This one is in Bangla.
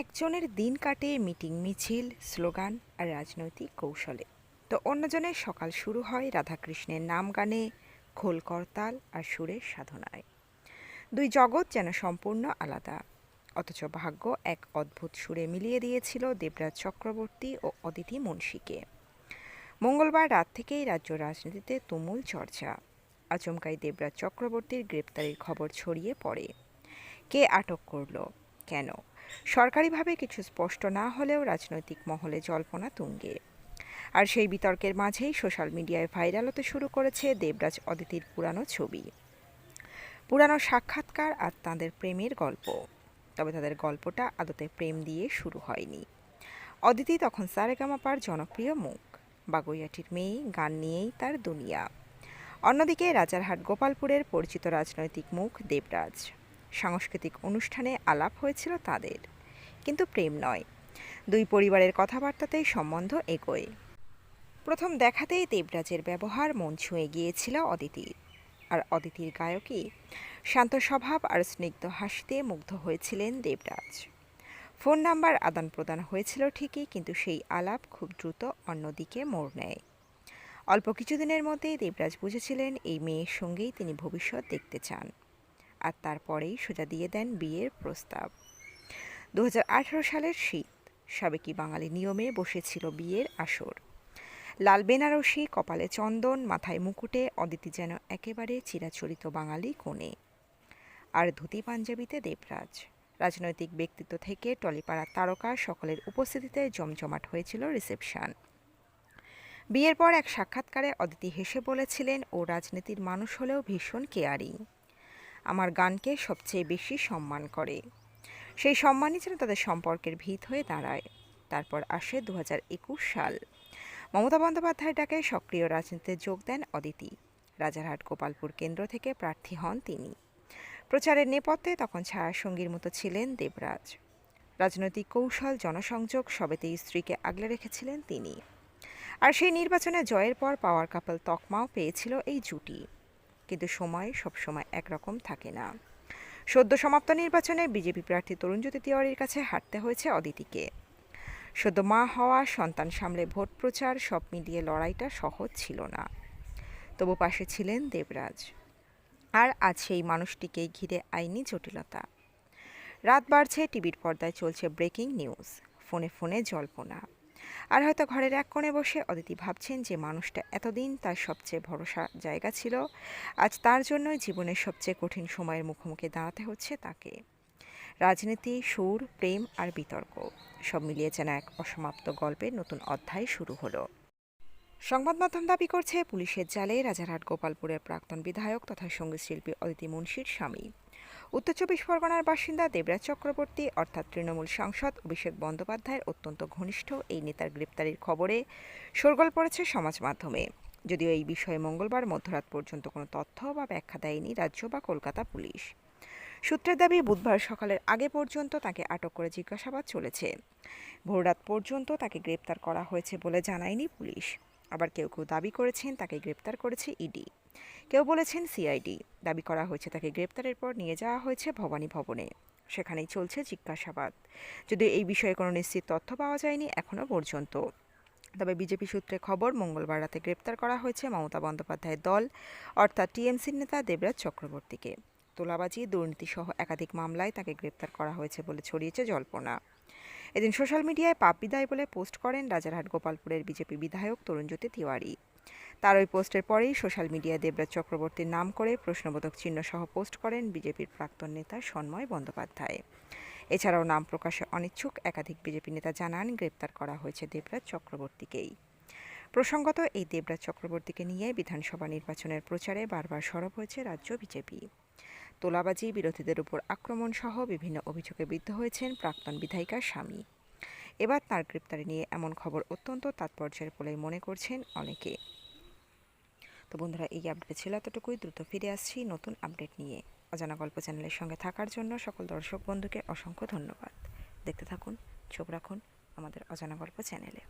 একজনের দিন কাটে মিটিং মিছিল স্লোগান আর রাজনৈতিক কৌশলে, তো অন্যজনের সকাল শুরু হয় রাধাকৃষ্ণের নাম গানে, খোল করতাল আর সুরের সাধনায়। দুই জগৎ যেন সম্পূর্ণ আলাদা, অথচ ভাগ্য এক অদ্ভুত সুরে মিলিয়ে দিয়েছিল দেবরাজ চক্রবর্তী ও অদিতি মুন্সিকে। মঙ্গলবার রাত থেকেই রাজ্য রাজনীতিতে তুমুল চর্চা। আচমকাই দেবরাজ চক্রবর্তীর গ্রেপ্তারির খবর ছড়িয়ে পড়ে। কে আটক করল, কেন, সরকারিভাবে কিছু স্পষ্ট না হলেও রাজনৈতিক মহলে জল্পনা তুঙ্গে। আর সেই বিতর্কের মাঝেই সোশ্যাল মিডিয়ায় ভাইরাল হতে শুরু করেছে দেবরাজ অদিতির পুরানো ছবি, পুরানো সাক্ষাৎকার আর তাঁদের প্রেমের গল্প। তবে তাদের গল্পটা আদতে প্রেম দিয়ে শুরু হয়নি। অদিতি তখন সারেগামাপার জনপ্রিয় মুখ, বাগুইয়াটির মেয়ে, গান নিয়েই তার দুনিয়া। অন্যদিকে রাজারহাট গোপালপুরের পরিচিত রাজনৈতিক মুখ দেবরাজ। সাংস্কৃতিক অনুষ্ঠানে আলাপ হয়েছিল তাদের, কিন্তু প্রেম নয়। দুই পরিবারের কথাবার্তাতেই সম্বন্ধ এগোয়। প্রথম দেখাতেই দেবরাজের ব্যবহার মন ছুঁয়ে গিয়েছিল অদিতির। আর অদিতির গায়কী, শান্ত স্বভাব আর স্নিগ্ধ হাসিতে মুগ্ধ হয়েছিলেন দেবরাজ। ফোন নাম্বার আদান প্রদান হয়েছিল ঠিকই, কিন্তু সেই আলাপ খুব দ্রুত অন্যদিকে মোড় নেয়। অল্প কিছুদিনের মধ্যেই দেবরাজ বুঝেছিলেন এই মেয়ের সঙ্গেই তিনি ভবিষ্যৎ দেখতে চান। আর তারপরেই সোজা দিয়ে দেন বিয়ের প্রস্তাব। 2018 সালের শীত, সাবেকি বাঙালি নিয়মে বসেছিল বিয়ের আসর। লাল বেনারসি, কপালে চন্দন, মাথায় মুকুটে অদিতি যেন একেবারে চিরাচরিত বাঙালি কনে। আর ধুতি পাঞ্জাবিতে দেবরাজ। রাজনৈতিক ব্যক্তিত্ব থেকে টলিপাড়ার তারকা সকলের উপস্থিতিতে জমজমাট হয়েছিল রিসেপশন। বিয়ের পর এক সাক্ষাৎকারে অদিতি হেসে বলেছিলেন, ও রাজনীতির মানুষ হলেও ভীষণ কেয়ারিং, আমার গানকে সবচেয়ে বেশি সম্মান করে। সেই সম্মানই যেন তাদের সম্পর্কের ভিত হয়ে দাঁড়ায়। তারপর আসে 2021 সাল। মমতা বন্দ্যোপাধ্যায়ের ডাকে সক্রিয় রাজনীতিতে যোগ দেন অদিতি। রাজারহাট গোপালপুর কেন্দ্র থেকে প্রার্থী হন তিনি। প্রচারের নেপথ্যে তখন ছায়াসঙ্গীর মতো ছিলেন দেবরাজ। রাজনৈতিক কৌশল, জনসংযোগ সবেতেই স্ত্রীকে আগলে রেখেছিলেন তিনি। আর সেই নির্বাচনে জয়ের পর পাওয়ার কাপল তকমাও পেয়েছিল এই জুটি। কিন্তু সময় সবসময় একরকম থাকে না। সদ্য সমাপ্ত নির্বাচনে বিজেপি প্রার্থী তরুণজ্যোতি তিওয়ারির কাছে হারতে হয়েছে অদিতিকে। সদ্য মা হওয়া, সন্তান সামলে ভোট প্রচার, সব মিলিয়ে লড়াইটা সহজ ছিল না। তবু পাশে ছিলেন দেবরাজ। আর আজ সেই মানুষটিকেই ঘিরে আইনি জটিলতা। রাত বাড়ছে, টিভির পর্দায় চলছে ব্রেকিং নিউজ, ফোনে ফোনে জল্পনা। আর হয়তো ঘরের এক কোণে বসে অদিতি ভাবছেন যে মানুষটা এতদিন তার সবচেয়ে ভরসা জায়গা ছিল, আজ তার জন্যই জীবনের সবচেয়ে কঠিন সময়ের মুখোমুখি দাঁড়াতে হচ্ছে তাকে। রাজনীতি, সুর, প্রেম আর বিতর্ক, সব মিলিয়ে যেন এক অসমাপ্ত গল্পের নতুন অধ্যায় শুরু হলো। সংবাদ মাধ্যম দাবি করছে, পুলিশের জালে রাজারহাট গোপালপুরের প্রাক্তন বিধায়ক তথা সঙ্গীতশিল্পী অদিতি মুন্সির স্বামী, উত্তর 24 পরগনার বাসিন্দা দেবরাজ চক্রবর্তী অর্থাৎ তৃণমূল সাংসদ অভিষেক বন্দ্যোপাধ্যায়ের অত্যন্ত ঘনিষ্ঠ এই নেতার গ্রেপ্তারির খবরে শোরগোল পড়েছে সমাজ মাধ্যমে। যদিও এই বিষয়ে মঙ্গলবার মধ্যরাত পর্যন্ত কোনো তথ্য বা ব্যাখ্যা দেয়নি রাজ্য বা কলকাতা পুলিশ। সূত্রের দাবি, বুধবার সকালের আগে পর্যন্ত তাকে আটক করে জিজ্ঞাসাবাদ চলেছে। ভোররাত পর্যন্ত তাকে গ্রেপ্তার করা হয়েছে বলে জানায়নি পুলিশ। আবার কেউ কেউ দাবি করেছেন তাকে গ্রেপ্তার করেছে ইডি, কেউ বলেছেন সিআইডি। দাবি করা হয়েছে তাকে গ্রেপ্তারের পর নিয়ে যাওয়া হয়েছে ভবানী ভবনে, সেখানেই চলছে জিজ্ঞাসাবাদ। যদিও এই বিষয়ে কোনো নিশ্চিত তথ্য পাওয়া যায়নি এখনও পর্যন্ত। তবে বিজেপি সূত্রে খবর, মঙ্গলবার রাতে গ্রেপ্তার করা হয়েছে মমতা বন্দ্যোপাধ্যায়ের দল অর্থাৎ টিএমসির নেতা দেবরাজ চক্রবর্তীকে। তোলাবাজি, দুর্নীতিসহ একাধিক মামলায় তাকে গ্রেপ্তার করা হয়েছে বলে ছড়িয়েছে জল্পনা। এদিন সোশ্যাল মিডিয়ায় পাপ বিদায় বলে পোস্ট করেন রাজারহাট গোপালপুরের বিজেপি বিধায়ক তরুণজ্যোতি তিওয়ারি। তার ওই পোস্টের পরেই সোশ্যাল মিডিয়ায় দেবরাজ চক্রবর্তীর নাম করে প্রশ্নবোধক চিহ্ন সহ পোস্ট করেন বিজেপির প্রাক্তন নেতা সন্ময় বন্দ্যোপাধ্যায়। এছাড়াও নাম প্রকাশে অনিচ্ছুক একাধিক বিজেপি নেতা জানান, গ্রেপ্তার করা হয়েছে দেবরাজ চক্রবর্তীকেই। প্রসঙ্গত, এই দেবরাজ চক্রবর্তীকে নিয়ে বিধানসভা নির্বাচনের প্রচারে বারবার সরব হয়েছে রাজ্য বিজেপি। তোলাবাজি, বিরোধীদের উপর আক্রমণ সহ বিভিন্ন অভিযোগে বিদ্ধ হয়েছেন প্রাক্তন বিধায়িকার স্বামী। এবার তার গ্রেপ্তারি নিয়ে এমন খবর অত্যন্ত তাৎপর্যের বলেই মনে করছেন অনেকে। তো বন্ধুরা, এই আপডেট ছিল এতটুকুই। দ্রুত ফিরে আসছি নতুন আপডেট নিয়ে। অজানা গল্প চ্যানেলের সঙ্গে থাকার জন্য সকল দর্শক বন্ধুকে অসংখ্য ধন্যবাদ। দেখতে থাকুন, চোখ রাখুন আমাদের অজানা গল্প চ্যানেলে।